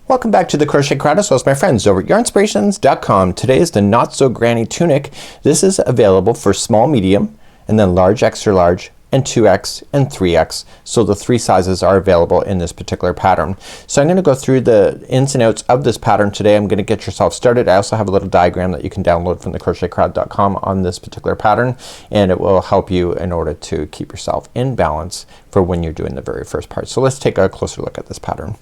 Welcome back to the Crochet Crowd as well as my friends over at yarnspirations.com. Today is the Not-So-Granny Tunic. This is available for small, medium, and then large, extra large, and 2X and 3X. So the three sizes are available in this particular pattern. So I'm going to go through the ins and outs of this pattern today. I'm going to get yourself started. I also have a little diagram that you can download from the crochetcrowd.com on this particular pattern, and it will help you in order to keep yourself in balance for when you're doing the very first part. So let's take a closer look at this pattern.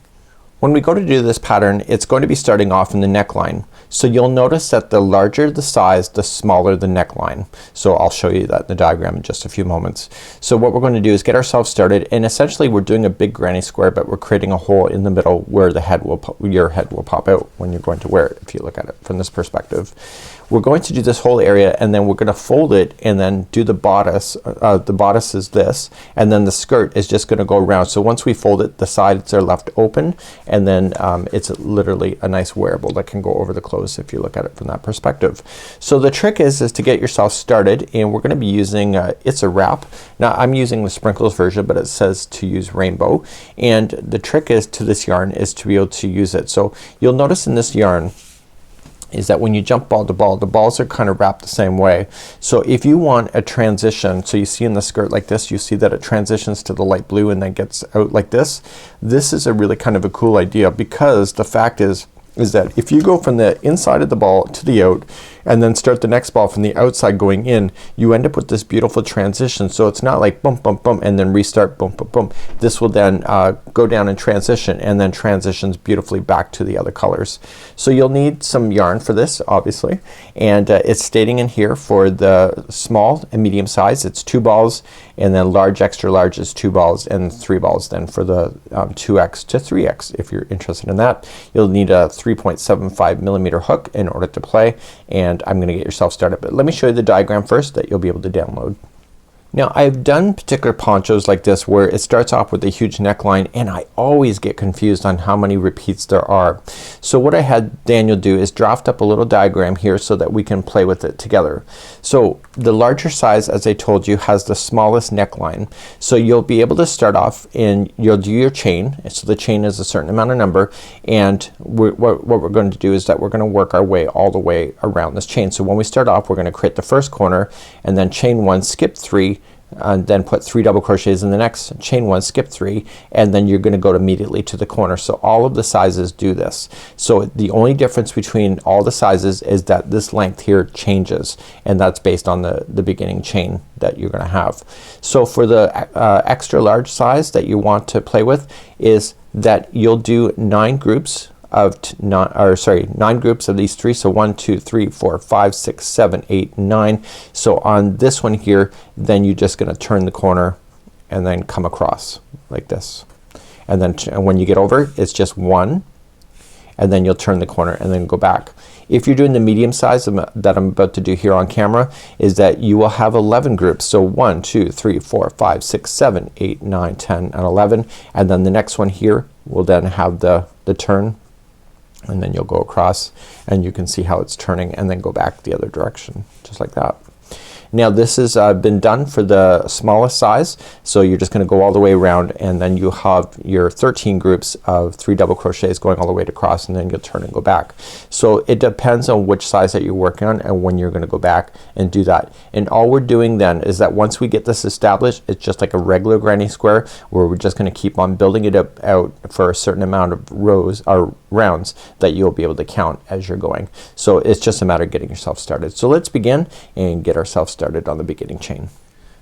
When we go to do this pattern, it's going to be starting off in the neckline. So you'll notice that the larger the size, the smaller the neckline. So I'll show you that in the diagram in just a few moments. So what we're going to do is get ourselves started, and essentially we're doing a big granny square, but we're creating a hole in the middle where the head will your head will pop out when you're going to wear it, if you look at it from this perspective. We're going to do this whole area, and then we're going to fold it and then do the bodice. The bodice is this, and then the skirt is just going to go around. So once we fold it, the sides are left open, and then it's literally a nice wearable that can go over the clothes if you look at it from that perspective. So the trick is to get yourself started, and we're going to be using It's a Wrap. Now I'm using the sprinkles version, but it says to use rainbow, and the trick is to this yarn is to be able to use it. So you'll notice in this yarn is that when you jump ball to ball, the balls are kind of wrapped the same way. So if you want a transition, so you see in the skirt like this, you see that it transitions to the light blue and then gets out like this. This is a really kind of a cool idea, because the fact is that if you go from the inside of the ball to the out and then start the next ball from the outside going in, you end up with this beautiful transition. So it's not like bump bump bump and then restart bump bump bump. This will then go down and transition, and then transitions beautifully back to the other colors. So you'll need some yarn for this, obviously, and it's stating in here for the small and medium size it's 2 balls, and then large extra large is 2 balls, and 3 balls then for the 2X to 3X if you're interested in that. You'll need a 3.75 millimeter hook in order to play, and I'm gonna get yourself started, but let me show you the diagram first that you'll be able to download. Now I've done particular ponchos like this where it starts off with a huge neckline, and I always get confused on how many repeats there are. So what I had Daniel do is draft up a little diagram here so that we can play with it together. So the larger size, as I told you, has the smallest neckline. So you'll be able to start off and you'll do your chain. So the chain is a certain amount of number, and what we're going to do is that we're going to work our way all the way around this chain. So when we start off, we're going to create the first corner and then chain 1, skip 3, and then put 3 double crochets in the next, chain 1, skip 3, and then you're gonna go immediately to the corner. So all of the sizes do this. So the only difference between all the sizes is that this length here changes, and that's based on the beginning chain that you're gonna have. So for the extra large size that you want to play with is that you'll do 9 groups of 9 groups of these 3. So 1 2 3 4 5 6 7 8 9. So on this one here, then you're just gonna turn the corner and then come across like this, and then when you get over, it's just 1, and then you'll turn the corner and then go back. If you're doing the medium size that I'm about to do here on camera, is that you will have 11 groups. So 1 2 3 4 5 6 7 8 9 10 and 11, and then the next one here will then have the turn, and then you'll go across and you can see how it's turning and then go back the other direction just like that. Now this has been done for the smallest size, so you're just gonna go all the way around, and then you have your 13 groups of 3 double crochets going all the way to cross, and then you'll turn and go back. So it depends on which size that you're working on and when you're gonna go back and do that. And all we're doing then is that once we get this established, it's just like a regular granny square where we're just gonna keep on building it out for a certain amount of rows or rounds that you'll be able to count as you're going. So it's just a matter of getting yourself started. So let's begin and get ourselves started on the beginning chain.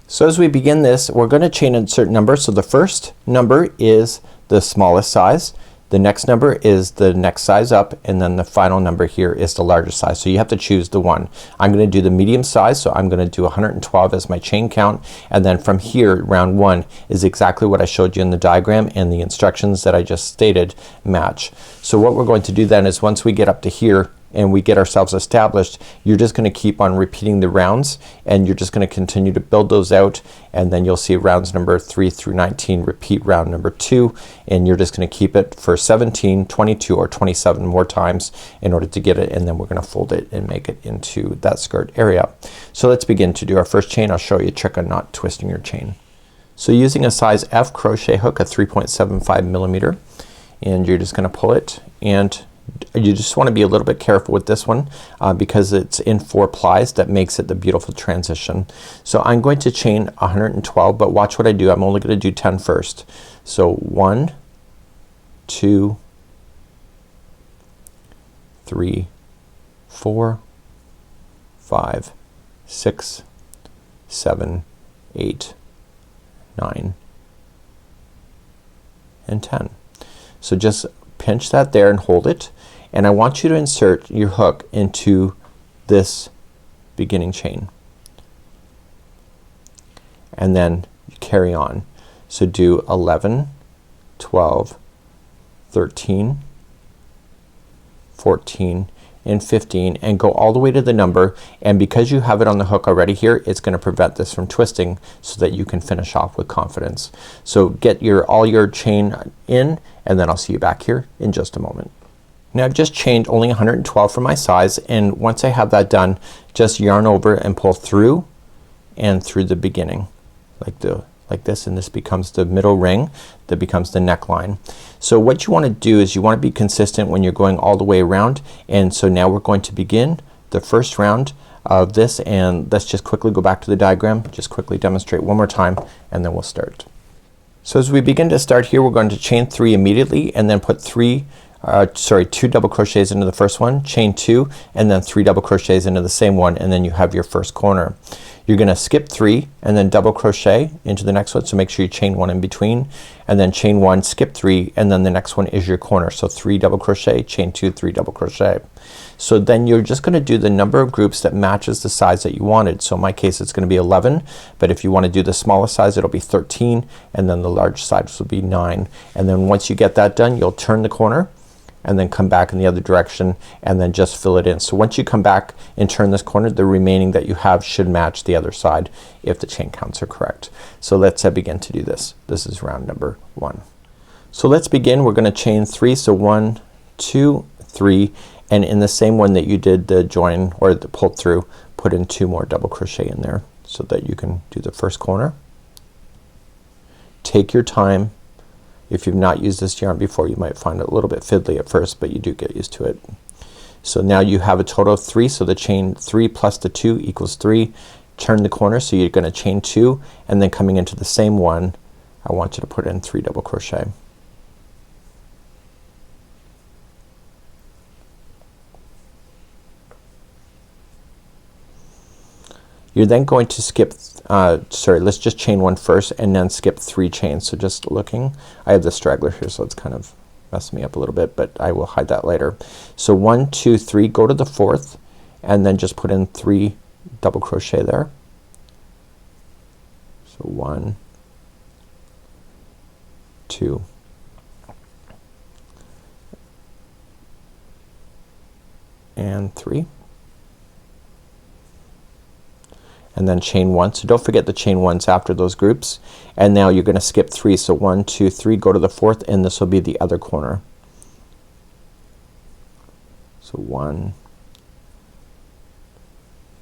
So as we begin this, we're going to chain a certain number. So the first number is the smallest size, the next number is the next size up, and then the final number here is the largest size. So you have to choose the one. I'm gonna do the medium size, so I'm gonna do 112 as my chain count, and then from here round 1 is exactly what I showed you in the diagram, and the instructions that I just stated match. So what we're going to do then is once we get up to here and we get ourselves established, you're just gonna keep on repeating the rounds, and you're just gonna continue to build those out, and then you'll see rounds number 3 through 19 repeat round number 2, and you're just gonna keep it for 17, 22 or 27 more times in order to get it, and then we're gonna fold it and make it into that skirt area. So let's begin to do our first chain. I'll show you a trick on not twisting your chain. So using a size F crochet hook, a 3.75 millimeter, and you're just gonna pull it, and you just want to be a little bit careful with this one because it's in 4 plies. That makes it the beautiful transition. So I'm going to chain 112, but watch what I do. I'm only going to do 10 first. So 1, 2, 3, 4, 5, 6, 7, 8, 9, and 10. So just pinch that there and hold it, and I want you to insert your hook into this beginning chain, and then you carry on. So do 11, 12, 13, 14, and 15, and go all the way to the number, and because you have it on the hook already here, it's gonna prevent this from twisting so that you can finish off with confidence. So get all your chain in, and then I'll see you back here in just a moment. Now I've just chained only 112 for my size, and once I have that done, just yarn over and pull through and through the beginning like this, and this becomes the middle ring that becomes the neckline. So what you want to do is you want to be consistent when you're going all the way around, and so now we're going to begin the first round of this, and let's just quickly go back to the diagram, just quickly demonstrate one more time, and then we'll start. So as we begin to start here, we're going to chain 3 immediately, and then put 2 double crochets into the first one, chain 2, and then 3 double crochets into the same one, and then you have your first corner. You're gonna skip 3 and then double crochet into the next one, so make sure you chain 1 in between, and then chain 1, skip 3, and then the next one is your corner. So 3 double crochet, chain 2, 3 double crochet. So then you're just gonna do the number of groups that matches the size that you wanted. So in my case it's gonna be 11, but if you want to do the smallest size it'll be 13, and then the large size will be 9. And then once you get that done, you'll turn the corner and then come back in the other direction and then just fill it in. So once you come back and turn this corner, the remaining that you have should match the other side if the chain counts are correct. So let's begin to do this. This is round number 1. So let's begin. We're gonna chain 3. So 1, 2, 3, and in the same one that you did the join or the pull through, put in 2 more double crochet in there so that you can do the first corner. Take your time. If you've not used this yarn before, you might find it a little bit fiddly at first, but you do get used to it. So now you have a total of 3, so the chain 3 plus the 2 equals 3. Turn the corner, so you're gonna chain 2, and then coming into the same one, I want you to put in 3 double crochet. You're then going to skip, let's just chain 1 first and then skip 3 chains. So just looking, I have the straggler here, so it's kind of messed me up a little bit, but I will hide that later. So 1, 2, 3, go to the 4th, and then just put in 3 double crochet there. So 1, 2, and 3. And then chain 1. So don't forget the chain 1s after those groups. And now you're gonna skip 3. So 1, 2, 3, go to the 4th, and this will be the other corner. So 1,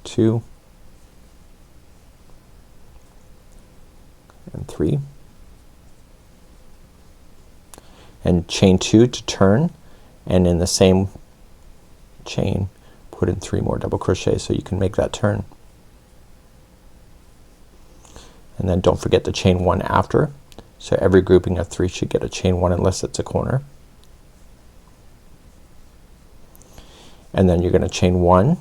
2, and 3. And chain 2 to turn, and in the same chain put in 3 more double crochets so you can make that turn. And then don't forget the chain 1 after. So every grouping of 3 should get a chain 1 unless it's a corner. And then you're gonna chain 1,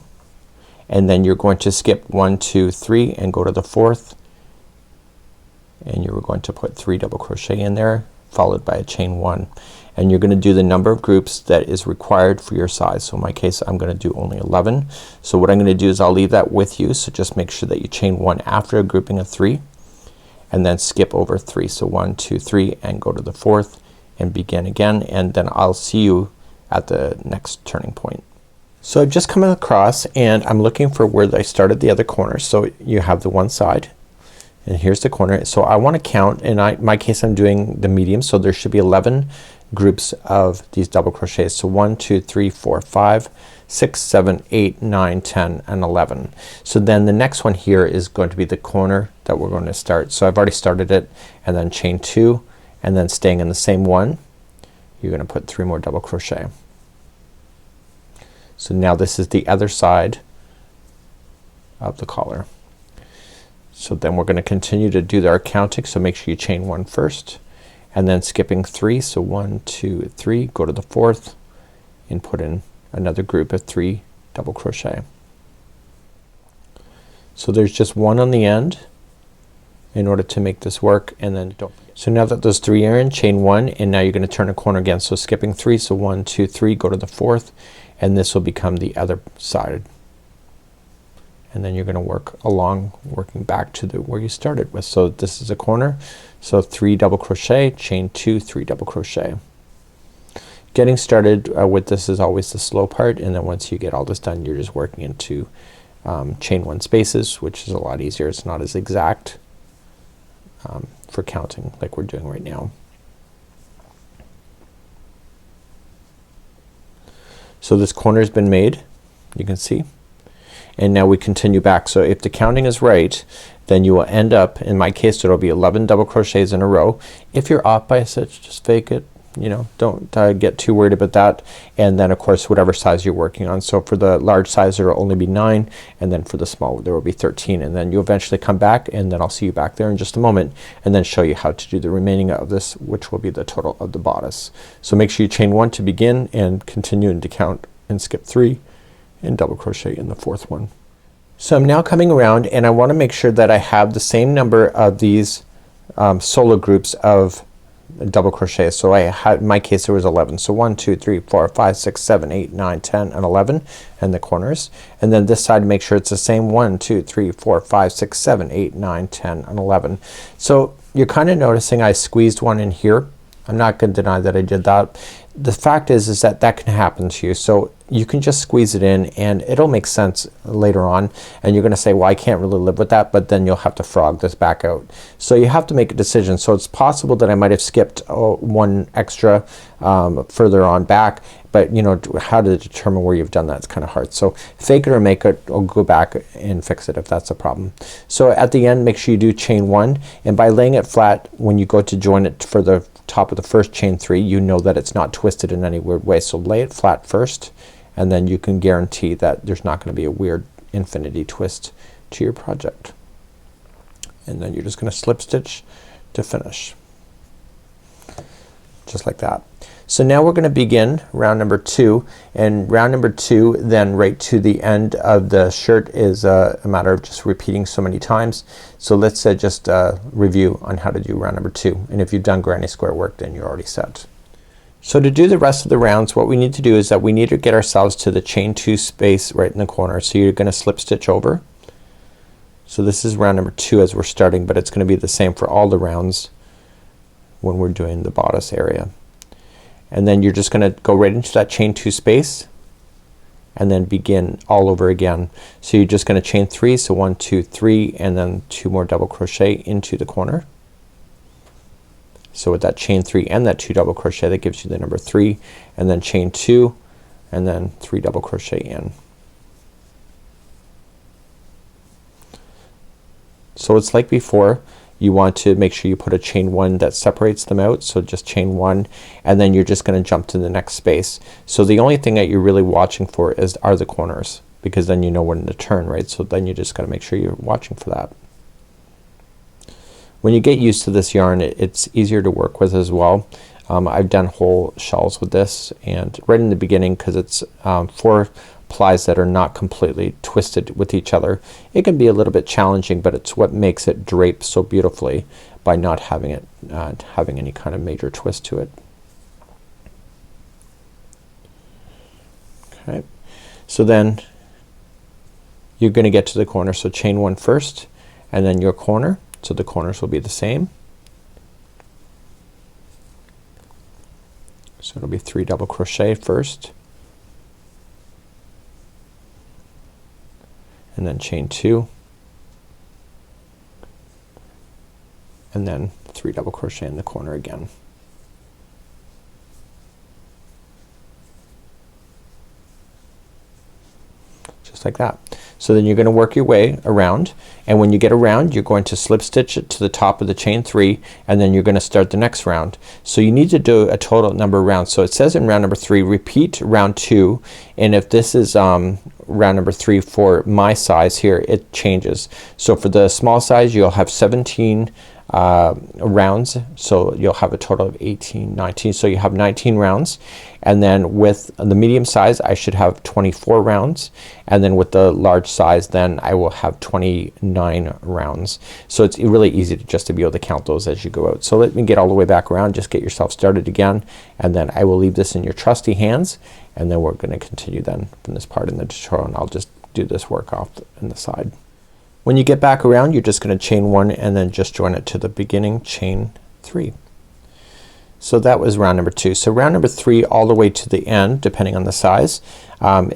and then you're going to skip 1, 2, 3 and go to the 4th, and you're going to put 3 double crochet in there followed by a chain 1, and you're gonna do the number of groups that is required for your size. So in my case I'm gonna do only 11. So what I'm gonna do is I'll leave that with you, so just make sure that you chain 1 after a grouping of 3 and then skip over 3. So 1, 2, 3 and go to the 4th and begin again, and then I'll see you at the next turning point. So I've just come across and I'm looking for where I started the other corner. So you have the one side and here's the corner. So I want to count, in my case I'm doing the medium, so there should be 11 groups of these double crochets. So 1, 2, 3, 4, 5, 6, 7, 8, 9, 10 and 11. So then the next one here is going to be the corner that we're going to start. So I've already started it, and then chain 2 and then staying in the same one you're gonna put 3 more double crochet. So now this is the other side of the collar. So then we're gonna continue to do our counting, so make sure you chain 1 first and then skipping 3. So 1, 2, 3, go to the 4th and put in another group of 3 double crochet. So there's just 1 on the end in order to make this work, and then don't forget. So now that those 3 are in, chain 1 and now you're gonna turn a corner again. So skipping 3, so 1, 2, 3, go to the 4th and this will become the other side. And then you're gonna work along, working back to the where you started with. So this is a corner, so 3 double crochet, chain 2, 3 double crochet. Getting started with this is always the slow part, and then once you get all this done you're just working into chain 1 spaces, which is a lot easier. It's not as exact for counting like we're doing right now. So this corner has been made, you can see, and now we continue back. So if the counting is right, then you will end up, in my case it'll be 11 double crochets in a row. If you're off by a stitch, just fake it, you know, don't get too worried about that. And then of course whatever size you're working on. So for the large size there will only be 9, and then for the small there will be 13, and then you eventually come back, and then I'll see you back there in just a moment and then show you how to do the remaining of this, which will be the total of the bodice. So make sure you chain 1 to begin and continue to count and skip 3 and double crochet in the 4th one. So I'm now coming around and I want to make sure that I have the same number of these solo groups of double crochet. So I had, in my case there was 11. So 1, 2, 3, 4, 5, 6, 7, 8, 9, 10 and 11 and the corners. And then this side make sure it's the same 1, 2, 3, 4, 5, 6, 7, 8, 9, 10 and 11. So you're kind of noticing I squeezed one in here. I'm not gonna deny that I did that. The fact is that that can happen to you. So you can just squeeze it in and it'll make sense later on, and you're gonna say, well I can't really live with that, but then you'll have to frog this back out. So you have to make a decision. So it's possible that I might have skipped 1 extra further on back, but you know how to determine where you've done that is kind of hard. So fake it or make it, or go back and fix it if that's a problem. So at the end make sure you do chain 1, and by laying it flat when you go to join it for the top of the first chain 3 you know that it's not twisted in any weird way. So lay it flat first, and then you can guarantee that there's not gonna be a weird infinity twist to your project. And then you're just gonna slip stitch to finish. Just like that. So now we're gonna begin round number 2, and round number 2 then right to the end of the shirt is a matter of just repeating so many times. So let's just review on how to do round number 2, and if you've done granny square work then you're already set. So to do the rest of the rounds what we need to do is that we need to get ourselves to the chain 2 space right in the corner. So you're gonna slip stitch over. So this is round number 2 as we're starting, but it's gonna be the same for all the rounds when we're doing the bodice area. And then you're just gonna go right into that chain 2 space and then begin all over again. So you're just gonna chain 3, so 1, 2, 3 and then 2 more double crochet into the corner. So with that chain 3 and that 2 double crochet that gives you the number 3, and then chain 2 and then 3 double crochet in. So it's like before. You want to make sure you put a chain 1 that separates them out. So just chain 1 and then you're just gonna jump to the next space. So the only thing that you're really watching for are the corners, because then you know when to turn, right? So then you just gotta make sure you're watching for that. When you get used to this yarn it's easier to work with as well. I've done whole shawls with this, and right in the beginning because it's 4 plies that are not completely twisted with each other, it can be a little bit challenging, but it's what makes it drape so beautifully by not having it having any kind of major twist to it. Okay, so then you're gonna get to the corner. So chain 1 first and then your corner. So the corners will be the same. So it'll be 3 double crochet first, and then chain 2 and then 3 double crochet in the corner again. Just like that. So then you're gonna work your way around, and when you get around you're going to slip stitch it to the top of the chain 3, and then you're gonna start the next round. So you need to do a total number of rounds. So it says in round number 3 repeat round 2, and if this is round number 3 for my size here, it changes. So for the small size you'll have 17 rounds, so you'll have a total of 18, 19, so you have 19 rounds. And then with the medium size I should have 24 rounds, and then with the large size then I will have 29 rounds. So it's really easy to be able to count those as you go out. So let me get all the way back around, just get yourself started again, and then I will leave this in your trusty hands, and then we're gonna continue then from this part in the tutorial, and I'll just do this work off in the side. When you get back around you're just gonna chain 1 and then just join it to the beginning, chain 3. So that was round number 2. So round number 3 all the way to the end, depending on the size,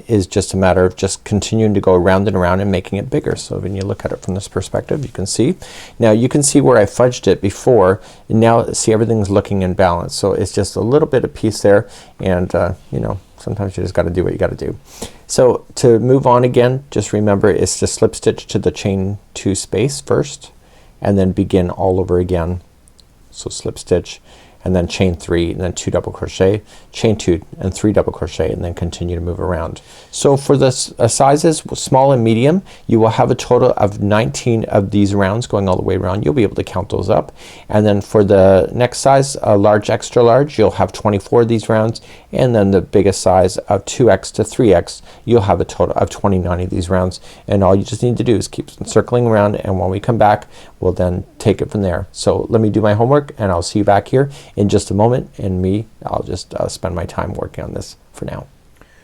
is just a matter of just continuing to go around and around and making it bigger. So when you look at it from this perspective you can see. Now you can see where I fudged it before, and now see everything's looking in balance. So it's just a little bit of piece there, and you know, sometimes you just gotta do what you gotta do. So to move on again, just remember is to slip stitch to the chain 2 space first, and then begin all over again. So slip stitch and then chain 3 and then 2 double crochet, chain 2 and 3 double crochet, and then continue to move around. So for the sizes small and medium you will have a total of 19 of these rounds going all the way around. You'll be able to count those up. And then for the next size, large extra large, you'll have 24 of these rounds, and then the biggest size of 2x to 3x you'll have a total of 29 of these rounds. And all you just need to do is keep circling around, and when we come back we'll then take it from there. So let me do my homework and I'll see you back here in just a moment, and I'll just spend my time working on this for now.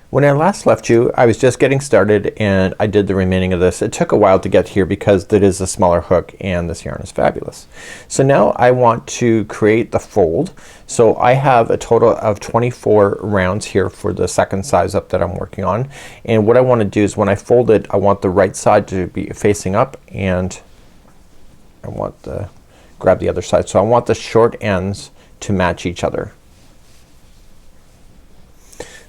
When I last left you I was just getting started and I did the remaining of this. It took a while to get here because it is a smaller hook and this yarn is fabulous. So now I want to create the fold. So I have a total of 24 rounds here for the second size up that I'm working on, and what I want to do is when I fold it I want the right side to be facing up, and I want the grab the other side. So I want the short ends to match each other.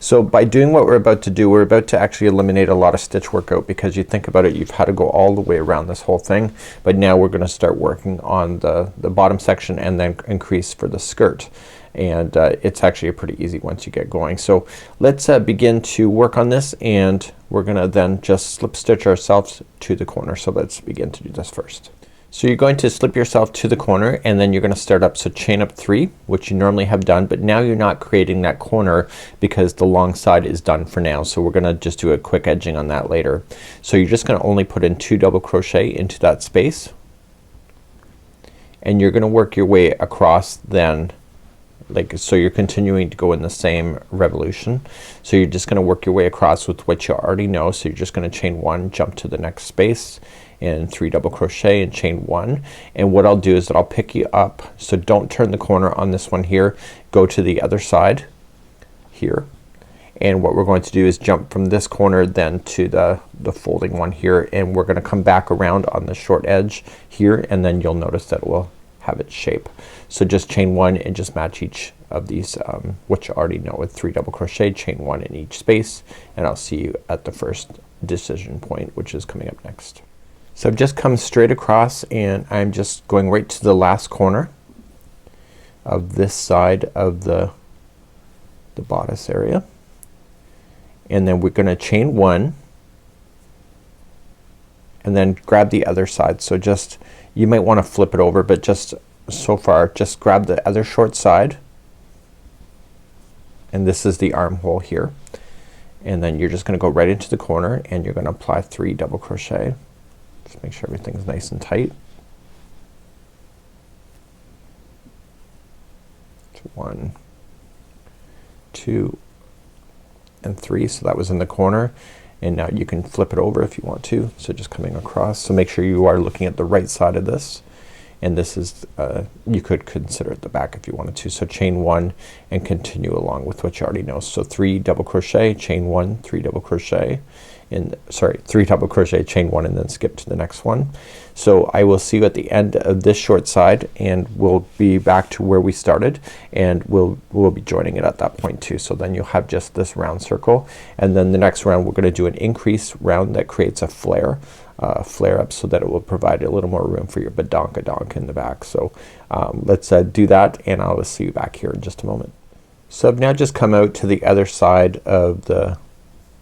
So by doing what we're about to do, we're about to actually eliminate a lot of stitch work out, because you think about it, you've had to go all the way around this whole thing, but now we're gonna start working on the bottom section and then increase for the skirt, and it's actually a pretty easy once you get going. So let's begin to work on this, and we're gonna then just slip stitch ourselves to the corner. So let's begin to do this first. So you're going to slip yourself to the corner, and then you're gonna start up. So chain up 3, which you normally have done, but now you're not creating that corner because the long side is done for now. So we're gonna just do a quick edging on that later. So you're just gonna only put in 2 double crochet into that space, and you're gonna work your way across then, like so you're continuing to go in the same revolution. So you're just gonna work your way across with what you already know. So you're just gonna chain 1, jump to the next space, and 3 double crochet and chain 1. And what I'll do is that I'll pick you up, so don't turn the corner on this one here, go to the other side here, and what we're going to do is jump from this corner then to the folding one here, and we're gonna come back around on the short edge here, and then you'll notice that it will have its shape. So just chain 1 and just match each of these what you already know with 3 double crochet, chain 1 in each space, and I'll see you at the first decision point, which is coming up next. So I've just come straight across, and I'm just going right to the last corner of this side of the bodice area, and then we're gonna chain 1 and then grab the other side. So just you might want to flip it over, but just so far just grab the other short side, and this is the armhole here, and then you're just gonna go right into the corner and you're gonna apply 3 double crochet. Just make sure everything's nice and tight. 1, 2 and 3. So that was in the corner, and now you can flip it over if you want to. So just coming across. So make sure you are looking at the right side of this, and this is you could consider it the back if you wanted to. So chain 1 and continue along with what you already know. So 3 double crochet, chain 1, 3 double crochet, sorry, 3 double crochet, chain 1 and then skip to the next one. So I will see you at the end of this short side and we'll be back to where we started and we'll be joining it at that point too. So then you'll have just this round circle and then the next round we're gonna do an increase round that creates a flare up so that it will provide a little more room for your badonkadonk in the back. So let's do that and I'll see you back here in just a moment. So I've now just come out to the other side of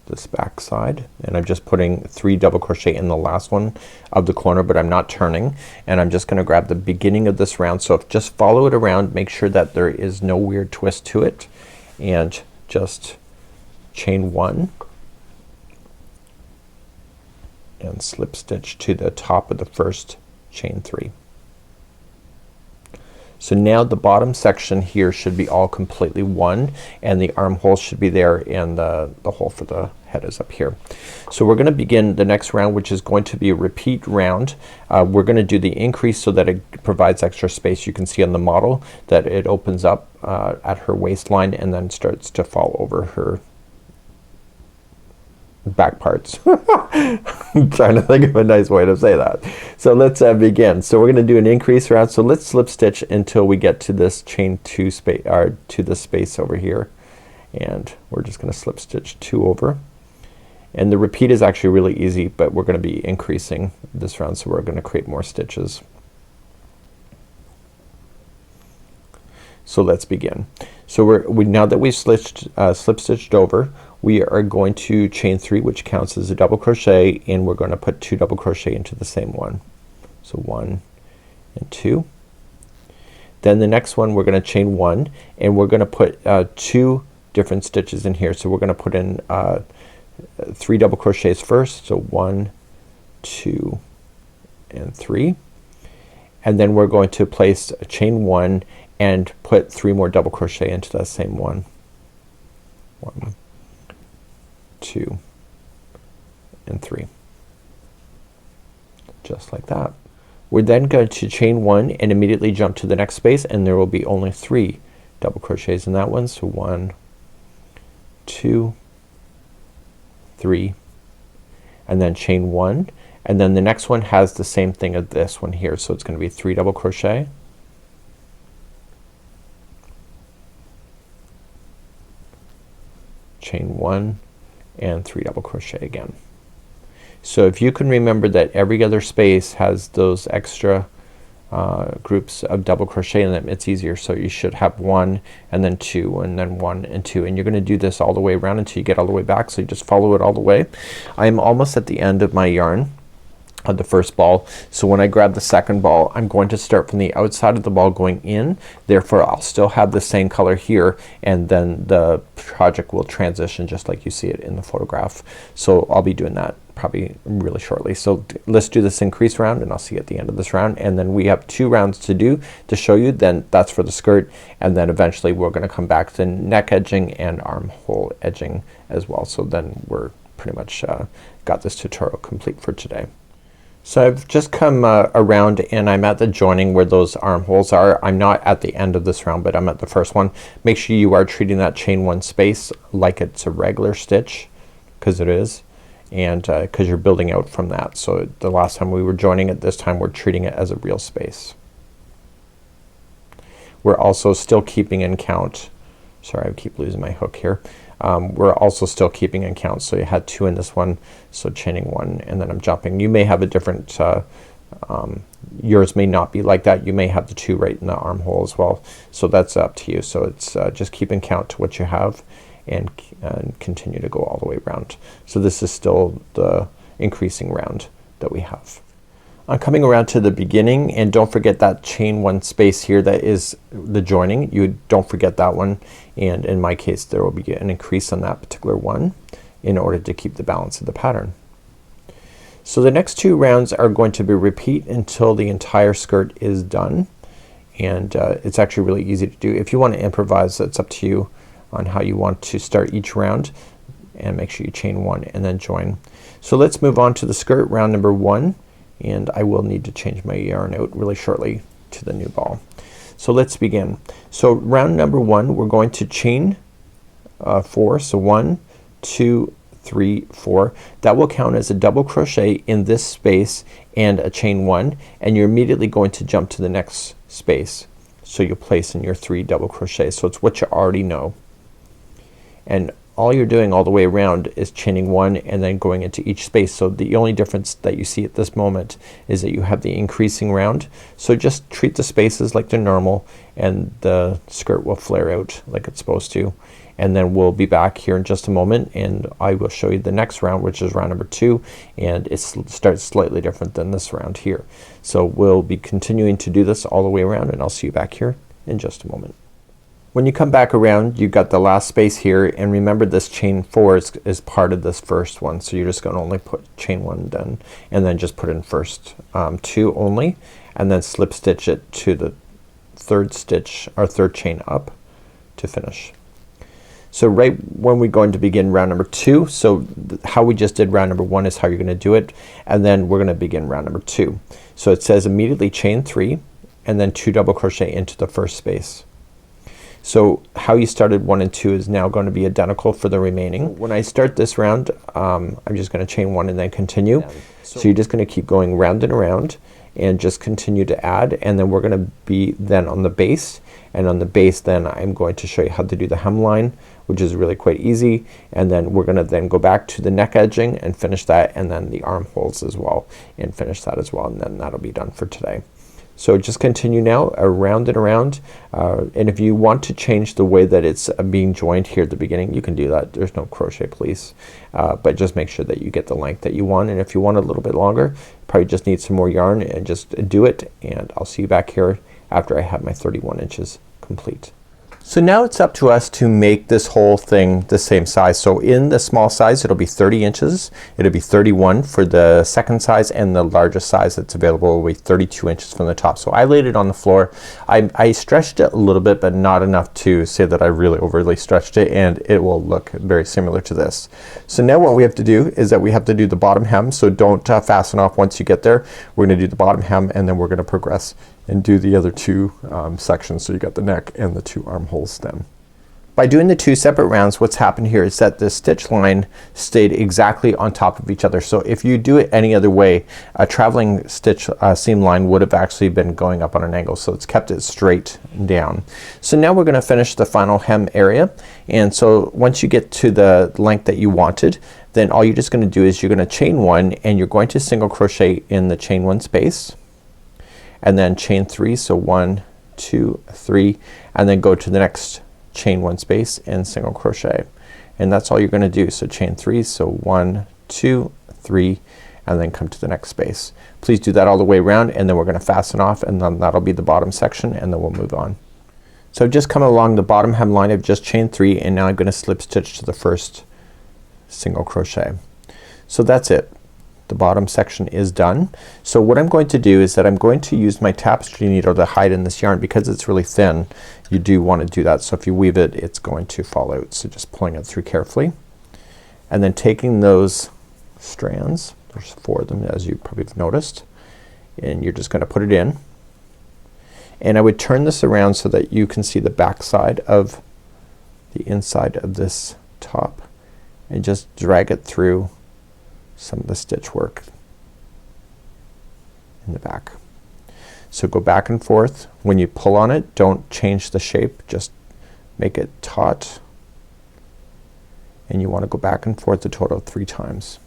this back side and I'm just putting 3 double crochet in the last one of the corner, but I'm not turning, and I'm just gonna grab the beginning of this round. So just follow it around, make sure that there is no weird twist to it, and just chain 1 and slip stitch to the top of the first chain 3. So now the bottom section here should be all completely one and the armhole should be there and the hole for the head is up here. So we're gonna begin the next round, which is going to be a repeat round. We're gonna do the increase so that it provides extra space. You can see on the model that it opens up at her waistline and then starts to fall over her back parts. I'm trying to think of a nice way to say that. So let's begin. So we're gonna do an increase round. So let's slip stitch until we get to this chain 2 space, or to the space over here, and we're just gonna slip stitch 2 over. And the repeat is actually really easy, but we're gonna be increasing this round, so we're gonna create more stitches. So let's begin. So now that we've slip stitched over, we are going to chain 3, which counts as a double crochet, and we're gonna put 2 double crochet into the same one. So 1 and 2. Then the next one we're gonna chain 1 and we're gonna put 2 different stitches in here. So we're gonna put in 3 double crochets first. So 1, 2 and 3, and then we're going to place a chain 1 and put 3 more double crochet into that same one. 1, 2 and 3, just like that. We're then going to chain 1 and immediately jump to the next space, and there will be only 3 double crochets in that one. So 1, 2, 3, and then chain 1, and then the next one has the same thing as this one here. So it's gonna be 3 double crochet, chain 1 and 3 double crochet again. So if you can remember that every other space has those extra groups of double crochet in them, it's easier. So you should have 1 and then 2 and then 1 and 2, and you're gonna do this all the way around until you get all the way back. So you just follow it all the way. I am almost at the end of my yarn of the first ball. So when I grab the second ball, I'm going to start from the outside of the ball going in. Therefore I'll still have the same color here, and then the project will transition just like you see it in the photograph. So I'll be doing that probably really shortly. So let's do this increase round and I'll see you at the end of this round, and then we have 2 rounds to do to show you. Then that's for the skirt, and then eventually we're gonna come back to neck edging and armhole edging as well. So then we're pretty much got this tutorial complete for today. So I've just come around and I'm at the joining where those armholes are. I'm not at the end of this round, but I'm at the first one. Make sure you are treating that chain 1 space like it's a regular stitch, because it is, and because you're building out from that. So the last time we were joining it, this time we're treating it as a real space. We're also still keeping in count, sorry I keep losing my hook here. We're also still keeping in count. So you had 2 in this one, so chaining 1 and then I'm jumping. You may have a different yours may not be like that. You may have the 2 right in the armhole as well. So that's up to you. So it's just keep in count to what you have and continue to go all the way around. So this is still the increasing round that we have. I'm coming around to the beginning, and don't forget that chain 1 space here that is the joining. You don't forget that one, and in my case there will be an increase on that particular one in order to keep the balance of the pattern. So the next 2 rounds are going to be repeat until the entire skirt is done, and it's actually really easy to do. If you want to improvise, that's up to you on how you want to start each round, and make sure you chain 1 and then join. So let's move on to the skirt, round number 1. And I will need to change my yarn out really shortly to the new ball. So let's begin. So round number 1 we're going to chain 4. So 1, 2, 3, 4, that will count as a double crochet in this space and a chain 1, and you're immediately going to jump to the next space. So you'll place in your 3 double crochets. So it's what you already know. And all you're doing all the way around is chaining 1 and then going into each space. So the only difference that you see at this moment is that you have the increasing round. So just treat the spaces like they're normal, and the skirt will flare out like it's supposed to. And then we'll be back here in just a moment and I will show you the next round, which is round number 2, and it starts slightly different than this round here. So we'll be continuing to do this all the way around, and I'll see you back here in just a moment. When you come back around, you've got the last space here, and remember this chain 4 is part of this first one. So you're just gonna only put chain 1 done, and then just put in first 2 only, and then slip stitch it to the third stitch or third chain up to finish. So right when we're going to begin round number 2, so how we just did round number 1 is how you're gonna do it, and then we're gonna begin round number 2. So it says immediately chain 3 and then 2 double crochet into the first space. So how you started 1 and 2 is now going to be identical for the remaining. When I start this round, I'm just gonna chain 1 and then continue. Yeah. So you're just gonna keep going round and around and just continue to add, and then we're gonna be then on the base, and on the base then I'm going to show you how to do the hemline, which is really quite easy, and then we're gonna then go back to the neck edging and finish that, and then the armholes as well and finish that as well, and then that'll be done for today. So just continue now around and around, and if you want to change the way that it's being joined here at the beginning, you can do that. There's no crochet police, but just make sure that you get the length that you want, and if you want a little bit longer, probably just need some more yarn, and just do it, and I'll see you back here after I have my 31 inches complete. So now it's up to us to make this whole thing the same size. So in the small size it'll be 30 inches. It'll be 31 for the second size, and the largest size that's available will be 32 inches from the top. So I laid it on the floor. I stretched it a little bit, but not enough to say that I really overly stretched it, and it will look very similar to this. So now what we have to do is that we have to do the bottom hem. So don't fasten off once you get there. We're gonna do the bottom hem, and then we're gonna progress and do the other 2 sections. So you got the neck and the 2 armholes then. By doing the 2 separate rounds, what's happened here is that the stitch line stayed exactly on top of each other. So if you do it any other way, a traveling stitch seam line would have actually been going up on an angle, so it's kept it straight down. So now we're gonna finish the final hem area, and so once you get to the length that you wanted, then all you're just gonna do is you're gonna chain 1, and you're going to single crochet in the chain 1 space, and then chain 3, so 1, 2, 3, and then go to the next chain 1 space and single crochet, and that's all you're gonna do. So chain 3, so 1, 2, 3, and then come to the next space. Please do that all the way around, and then we're gonna fasten off, and then that'll be the bottom section, and then we'll move on. So I've just come along the bottom hem line. I've just chained 3, and now I'm gonna slip stitch to the first single crochet. So that's it. The bottom section is done. So what I'm going to do is that I'm going to use my tapestry needle to hide in this yarn. Because it's really thin, you do want to do that. So if you weave it, it's going to fall out. So just pulling it through carefully, and then taking those strands, there's 4 of them as you probably have noticed, and you're just gonna put it in, and I would turn this around so that you can see the back side of the inside of this top, and just drag it through some of the stitch work in the back. So go back and forth. When you pull on it, don't change the shape, just make it taut, and you want to go back and forth a total of 3 times.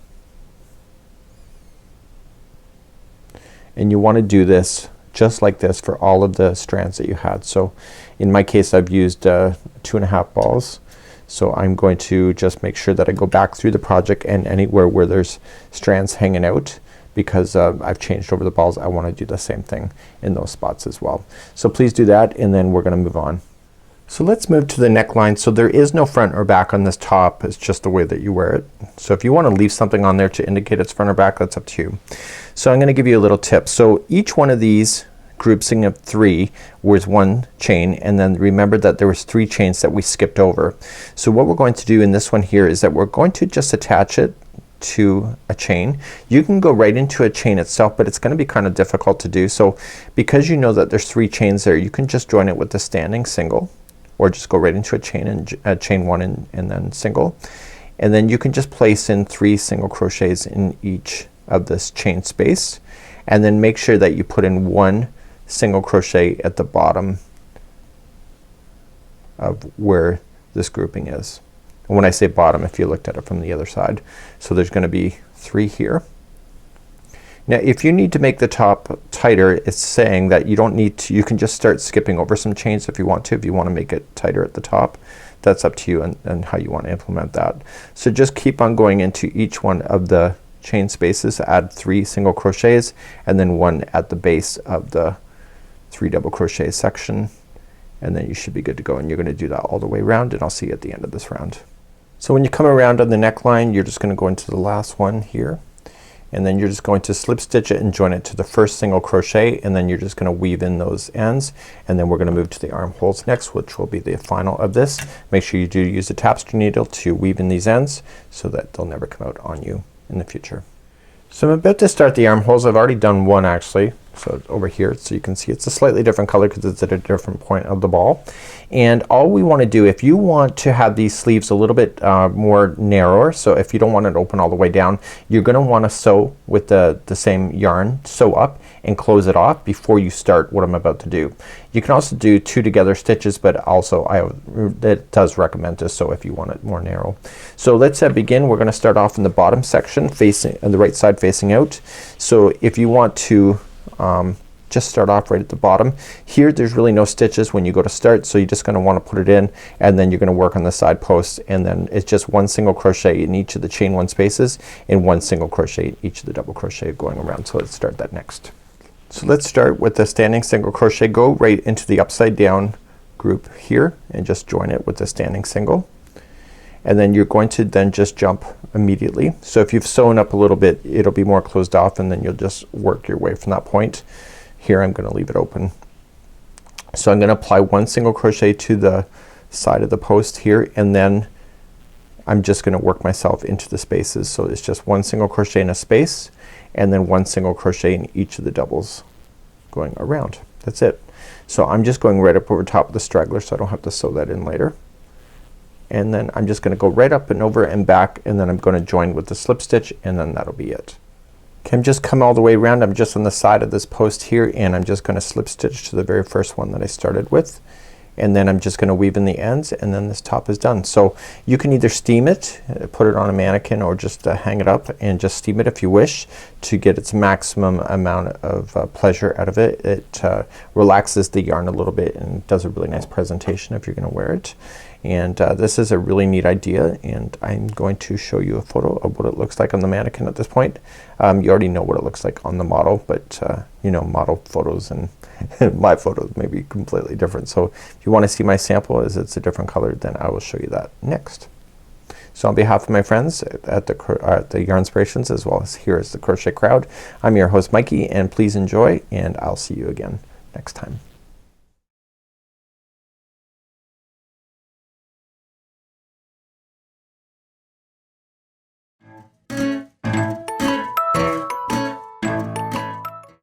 And you want to do this just like this for all of the strands that you had. So in my case I've used 2.5 balls. So I'm going to just make sure that I go back through the project, and anywhere where there's strands hanging out, because I've changed over the balls, I want to do the same thing in those spots as well. So please do that, and then we're gonna move on. So let's move to the neckline. So there is no front or back on this top. It's just the way that you wear it. So if you want to leave something on there to indicate it's front or back, that's up to you. So I'm gonna give you a little tip. So each one of these grouping of 3 was 1 chain, and then remember that there was 3 chains that we skipped over. So what we're going to do in this one here is that we're going to just attach it to a chain. You can go right into a chain itself, but it's gonna be kind of difficult to do. So because you know that there's 3 chains there, you can just join it with the standing single, or just go right into a chain and chain 1 and then single. and then you can just place in 3 single crochets in each of this chain space, and then make sure that you put in 1 single crochet at the bottom of where this grouping is. And when I say bottom, if you looked at it from the other side, so there's gonna be 3 here. Now if you need to make the top tighter, it's saying that you don't need to, you can just start skipping over some chains if you want to, if you want to make it tighter at the top. That's up to you and how you want to implement that. So just keep on going into each one of the chain spaces, add 3 single crochets, and then 1 at the base of the 3 double crochet section, and then you should be good to go. And you're gonna do that all the way around, and I'll see you at the end of this round. So when you come around on the neckline, you're just gonna go into the last one here, and then you're just going to slip stitch it and join it to the first single crochet, and then you're just gonna weave in those ends, and then we're gonna move to the armholes next, which will be the final of this. Make sure you do use a tapestry needle to weave in these ends so that they'll never come out on you in the future. So I'm about to start the armholes. I've already done one actually, so over here, so you can see it's a slightly different color because it's at a different point of the ball. And all we want to do, if you want to have these sleeves a little bit more narrower, so if you don't want it open all the way down, you're gonna want to sew with the same yarn, sew up and close it off before you start what I'm about to do. You can also do 2 together stitches, but also it does recommend to sew if you want it more narrow. So let's begin. We're gonna start off in the bottom section facing on the right side facing out. So if you want to just start off right at the bottom here, there's really no stitches when you go to start, so you're just gonna want to put it in, and then you're gonna work on the side posts, and then it's just 1 single crochet in each of the chain 1 spaces and 1 single crochet in each of the double crochet going around. So let's start that next. So let's start with the standing single crochet. Go right into the upside down group here and just join it with the standing single, and then you're going to then just jump immediately. So if you've sewn up a little bit, it'll be more closed off, and then you'll just work your way from that point. Here I'm gonna leave it open. So I'm gonna apply 1 single crochet to the side of the post here, and then I'm just gonna work myself into the spaces. So it's just 1 single crochet in a space, and then 1 single crochet in each of the doubles going around. That's it. So I'm just going right up over top of the straggler, so I don't have to sew that in later. And then I'm just gonna go right up and over and back, and then I'm gonna join with the slip stitch, and then that'll be it. Okay, I'm just come all the way around. I'm just on the side of this post here, and I'm just gonna slip stitch to the very first one that I started with, and then I'm just gonna weave in the ends, and then this top is done. So you can either steam it, put it on a mannequin, or just hang it up and just steam it if you wish to get its maximum amount of pleasure out of it. It relaxes the yarn a little bit and does a really nice presentation if you're gonna wear it. And this is a really neat idea, and I'm going to show you a photo of what it looks like on the mannequin at this point. You already know what it looks like on the model, but you know, model photos and my photos may be completely different. So if you want to see my sample as it's a different color, then I will show you that next. So on behalf of my friends at the Yarnspirations, as well as here is the Crochet Crowd, I'm your host Mikey, and please enjoy, and I'll see you again next time.